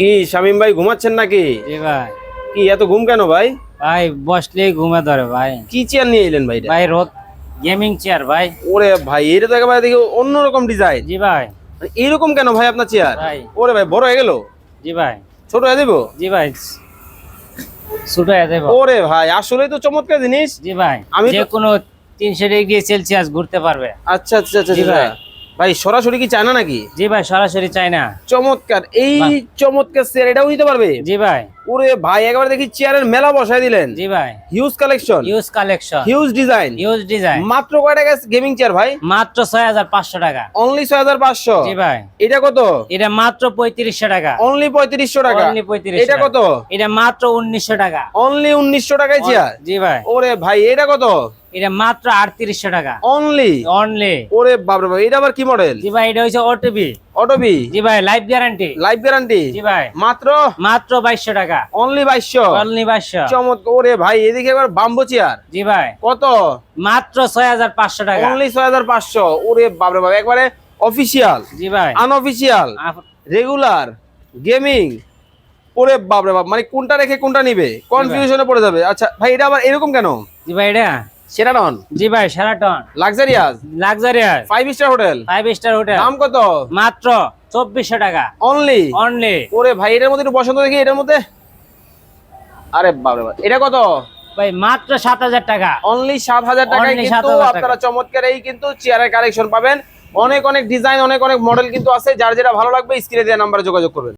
কি শামিম ভাই ঘুমাচ্ছেন নাকি? জি ভাই। কি এত ঘুম কেন ভাই? ভাই বসলেই ঘুমে ধরে ভাই। কি চেয়ার নিয়ে এলেন ভাই? ভাই রোদ গেমিং চেয়ার ভাই। ওরে ভাই এটা তো একেবারে দেখি অন্যরকম ডিজাইন। জি ভাই। এইরকম কেন ভাই আপনার চেয়ার? ভাই ওরে ভাই বড় হয়ে গেল, জি ভাই। ছোট হয়ে যাবো? জি ভাই ছোট হয়ে যাবে। ওরে ভাই আসলেই তো চমৎকার জিনিস। জি ভাই আমি যে তো- কোনো 300 ডিগ্রি সেলসিয়াস ঘুরতে পারবে। আচ্ছা আচ্ছা আচ্ছা জি আচ্ছা। ভাই। ভাই সরাসরি কি চায় না নাকি? জি ভাই সরাসরি চাই না। চমৎকার এই বাহ। চমৎকার চেয়ার এটাও নিতে পারবে? জি ভাই। ওরে ভাই একেবারে দেখি চেয়ারের মেলা বসায় দিলেন। জি ভাই huge collection, use collection huge design. Use design মাত্র কয় টাকা গেমিং চেয়ার ভাই? মাত্র 6500 টাকা। অনলি 6500। জি ভাই এটা কত? এটা মাত্র 3500 টাকা। অনলি 3500 টাকা। Only 3500 এটা কত? এটা মাত্র 1900 টাকা। অনলি 1900 টাকায় চেয়ার। জি ভাই ওরে ভাই এটা কত? এটা মাত্র 3800 টাকা। অনলি। অনলি। ওরে বাপরে বাপ এটা আবার কি মডেল? জি ভাই এটা হচ্ছে ওটিপি। অটোবি জি ভাই লাইফ গ্যারান্টি। Life guarantee. জি ভাই মাত্র মাত্র 2200 টাকা। অনলি 2200। অনলি 2200। চমৎকার। ওরে ভাই এদিকে এবার বাম্বো চেয়ার জি ভাই কত? মাত্র 6500 টাকা। অনলি 6500। ওরে বাপরে বাপ একবারে অফিশিয়াল, জি ভাই আনঅফিশিয়াল, রেগুলার, গেমিং। ওরে বাপরে বাপ মানে কোনটা রেখে কোনটা নিবে কনফিউশনে পড়ে যাবে। আচ্ছা ভাই এটা আবার এরকম কেন? জি ভাই এটা সেরাটন, জি ভাই Sheraton luxurious, luxurious 5 star hotel. 5 star hotel. দাম কত? মাত্র 2400 টাকা। অনলি। অনলি। ওরে ভাই এটার মধ্যে একটু বসন্ত দেখি এটার মধ্যে। আরে বাপরে বাপ এটা কত? ভাই মাত্র 7000 টাকা। অনলি 7000 টাকায় Only কিন্তু 7000 টাকা। আপনারা চমৎকার এই কিন্তু চেয়ারের কালেকশন পাবেন। অনেক অনেক ডিজাইন, অনেক অনেক মডেল কিন্তু আছে। যার যেটা ভালো লাগবে স্ক্রিনে দেওয়া নাম্বারে যোগাযোগ করবেন।